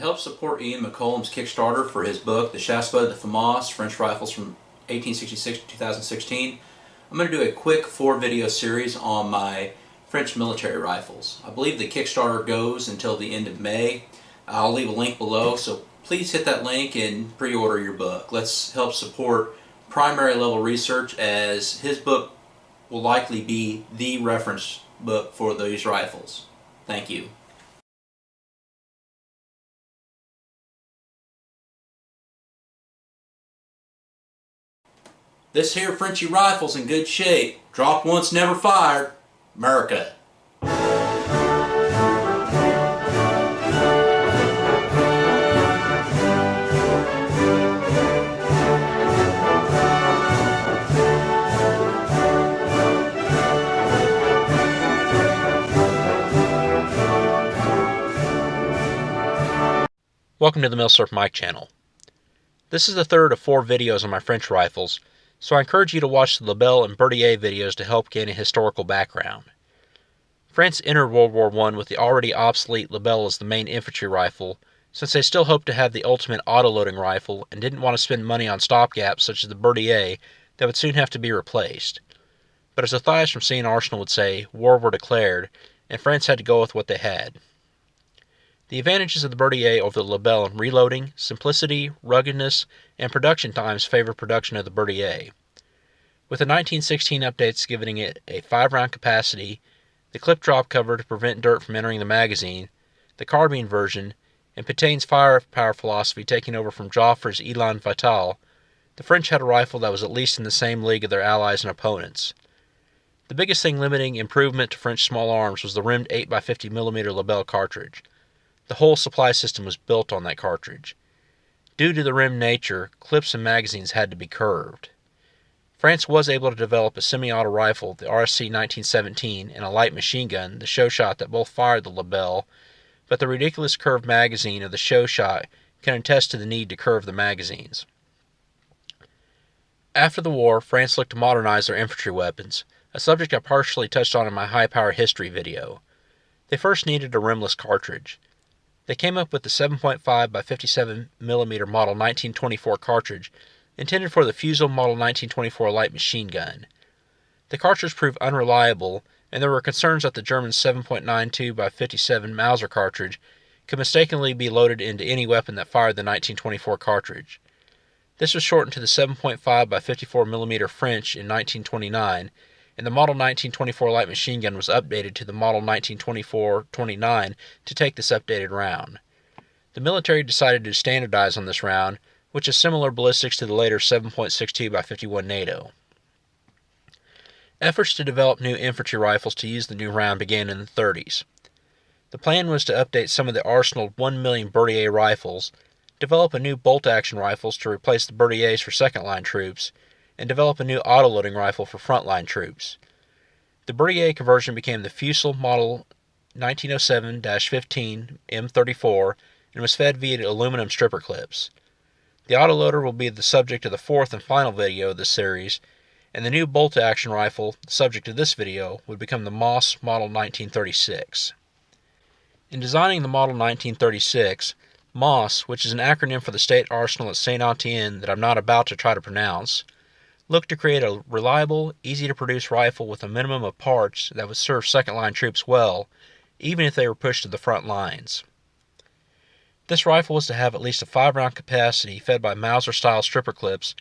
To help support Ian McCollum's Kickstarter for his book, The Chassepot de FAMAS, French Rifles from 1866 to 2016, I'm going to do a quick 4-video series on my French military rifles. I believe the Kickstarter goes until the end of May. I'll leave a link below, so please hit that link and pre-order your book. Let's help support primary level research, as his book will likely be the reference book for these rifles. Thank you. This here Frenchy rifle's in good shape. Dropped once, never fired. America. Welcome to the Milsurf Mike channel. This is the third of 4 videos on my French rifles, so I encourage you to watch the Lebel and Berthier videos to help gain a historical background. France entered World War I with the already obsolete Lebel as the main infantry rifle, since they still hoped to have the ultimate autoloading rifle and didn't want to spend money on stopgaps such as the Berthier that would soon have to be replaced. But as Matthias from Seeing Arsenal would say, war were declared, and France had to go with what they had. The advantages of the Berthier over the Lebel in reloading, simplicity, ruggedness, and production times favor production of the Berthier. With the 1916 updates giving it a 5-round capacity, the clip drop cover to prevent dirt from entering the magazine, the carbine version, and Petain's firepower philosophy taking over from Joffre's Elan Vital, the French had a rifle that was at least in the same league of their allies and opponents. The biggest thing limiting improvement to French small arms was the rimmed 8x50mm Lebel cartridge. The whole supply system was built on that cartridge. Due to the rim nature, clips and magazines had to be curved. France was able to develop a semi-auto rifle, the RSC 1917, and a light machine gun, the Show Shot, that both fired the Lebel, but the ridiculous curved magazine of the Show Shot can attest to the need to curve the magazines. After the war, France looked to modernize their infantry weapons, a subject I partially touched on in my high-power history video. They first needed a rimless cartridge. They came up with the 7.5x57mm Model 1924 cartridge, intended for the Fusil Model 1924 light machine gun. The cartridge proved unreliable, and there were concerns that the German 7.92x57 Mauser cartridge could mistakenly be loaded into any weapon that fired the 1924 cartridge. This was shortened to the 7.5x54mm French in 1929, and the Model 1924 light machine gun was updated to the Model 1924-29 to take this updated round. The military decided to standardize on this round, which is similar ballistics to the later 7.62x51 NATO. Efforts to develop new infantry rifles to use the new round began in the 30s. The plan was to update some of the arsenal 1 million Berthier rifles, develop a new bolt-action rifles to replace the Berthiers for second-line troops, and develop a new autoloading rifle for frontline troops. The Berthier conversion became the Fusil Model 1907-15 M34 and was fed via aluminum stripper clips. The autoloader will be the subject of the 4th and final video of this series, and the new bolt-action rifle, the subject of this video, would become the Moss Model 1936. In designing the Model 1936, Moss, which is an acronym for the State Arsenal at Saint-Étienne that I'm not about to try to pronounce, looked to create a reliable, easy-to-produce rifle with a minimum of parts that would serve second-line troops well, even if they were pushed to the front lines. This rifle was to have at least a 5-round capacity fed by Mauser-style stripper clips,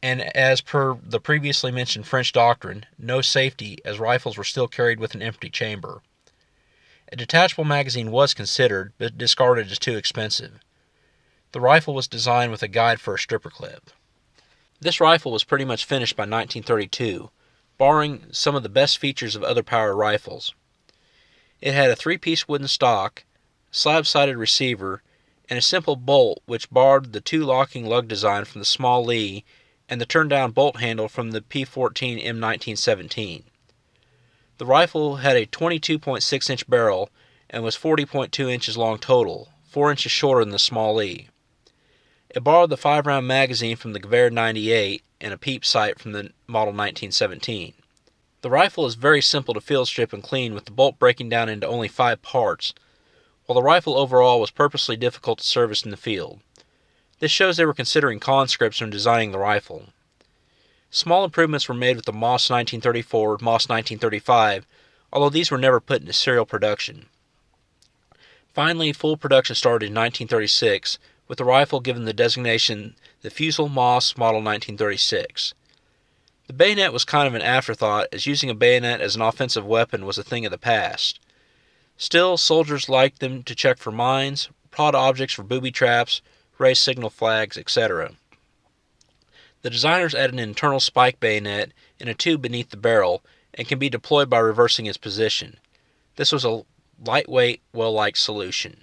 and as per the previously mentioned French doctrine, no safety, as rifles were still carried with an empty chamber. A detachable magazine was considered, but discarded as too expensive. The rifle was designed with a guide for a stripper clip. This rifle was pretty much finished by 1932, barring some of the best features of other power rifles. It had a 3-piece wooden stock, slab-sided receiver, and a simple bolt which barred the 2 locking lug design from the small Lee and the turn-down bolt handle from the P14 M1917. The rifle had a 22.6-inch barrel and was 40.2 inches long total, 4 inches shorter than the small Lee. It borrowed the 5-round magazine from the Gewehr 98 and a peep sight from the Model 1917. The rifle is very simple to field strip and clean, with the bolt breaking down into only 5 parts, while the rifle overall was purposely difficult to service in the field. This shows they were considering conscripts when designing the rifle. Small improvements were made with the Moss 1934 and Moss 1935, although these were never put into serial production. Finally, full production started in 1936, with the rifle given the designation the Fusil Moss Model 1936. The bayonet was kind of an afterthought, as using a bayonet as an offensive weapon was a thing of the past. Still, soldiers liked them to check for mines, prod objects for booby traps, raise signal flags, etc. The designers added an internal spike bayonet in a tube beneath the barrel and can be deployed by reversing its position. This was a lightweight, well-liked solution.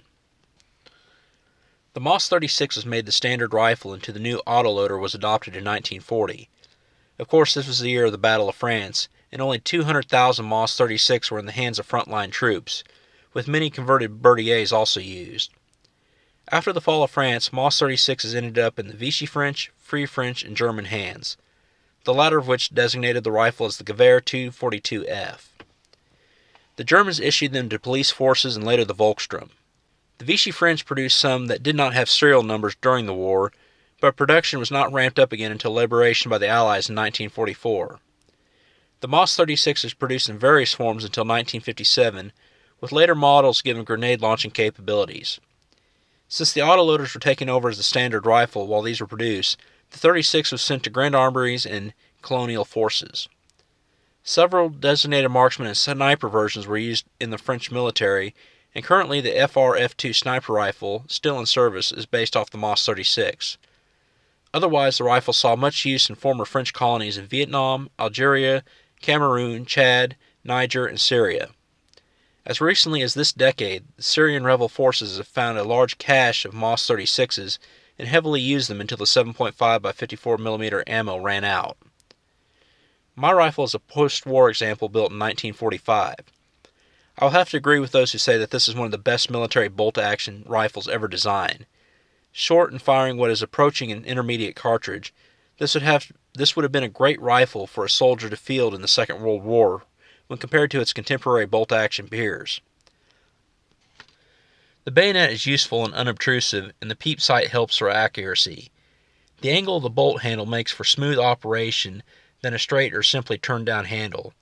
The Moss 36 was made the standard rifle until the new autoloader was adopted in 1940. Of course, this was the year of the Battle of France, and only 200,000 Moss 36 were in the hands of frontline troops, with many converted Berthiers also used. After the fall of France, Moss 36s ended up in the Vichy French, Free French, and German hands, the latter of which designated the rifle as the Gewehr 242F. The Germans issued them to police forces and later the Volkssturm. The Vichy French produced some that did not have serial numbers during the war, but production was not ramped up again until liberation by the Allies in 1944. The Moss 36 was produced in various forms until 1957, with later models given grenade launching capabilities. Since the autoloaders were taken over as the standard rifle while these were produced, the 36 was sent to Grand Armories and colonial forces. Several designated marksman and sniper versions were used in the French military, and currently the FR-F2 sniper rifle, still in service, is based off the Moss 36. Otherwise, the rifle saw much use in former French colonies in Vietnam, Algeria, Cameroon, Chad, Niger, and Syria. As recently as this decade, the Syrian rebel forces have found a large cache of Moss 36s and heavily used them until the 7.5 by 54mm ammo ran out. My rifle is a post-war example built in 1945. I'll have to agree with those who say that this is one of the best military bolt-action rifles ever designed. Short and firing what is approaching an intermediate cartridge, this would have been a great rifle for a soldier to field in the Second World War when compared to its contemporary bolt-action peers. The bayonet is useful and unobtrusive, and the peep sight helps for accuracy. The angle of the bolt handle makes for smooth operation than a straight or simply turned down handle.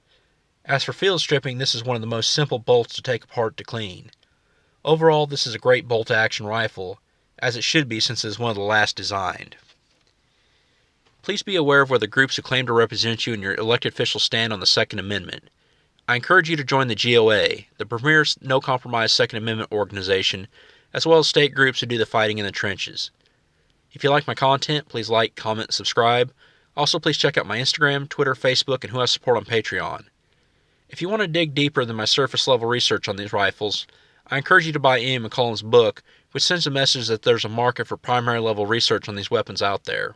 As for field stripping, this is one of the most simple bolts to take apart to clean. Overall, this is a great bolt-action rifle, as it should be since it is one of the last designed. Please be aware of where the groups who claim to represent you and your elected officials stand on the Second Amendment. I encourage you to join the GOA, the premier no-compromise Second Amendment organization, as well as state groups who do the fighting in the trenches. If you like my content, please like, comment, subscribe. Also, please check out my Instagram, Twitter, Facebook, and who I support on Patreon. If you want to dig deeper than my surface-level research on these rifles, I encourage you to buy Ian McCullen's book, which sends a message that there's a market for primary-level research on these weapons out there.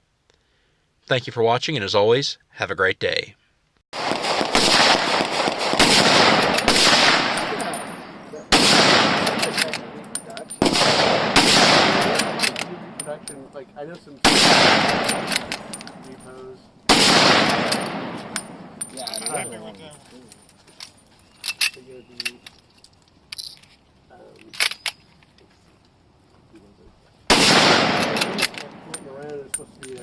Thank you for watching, and as always, have a great day. Like, I know some depots. Yeah, I know one. Around, it's supposed to be a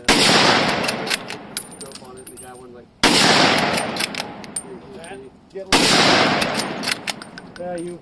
scope on it, and the guy went like. Get yeah, you.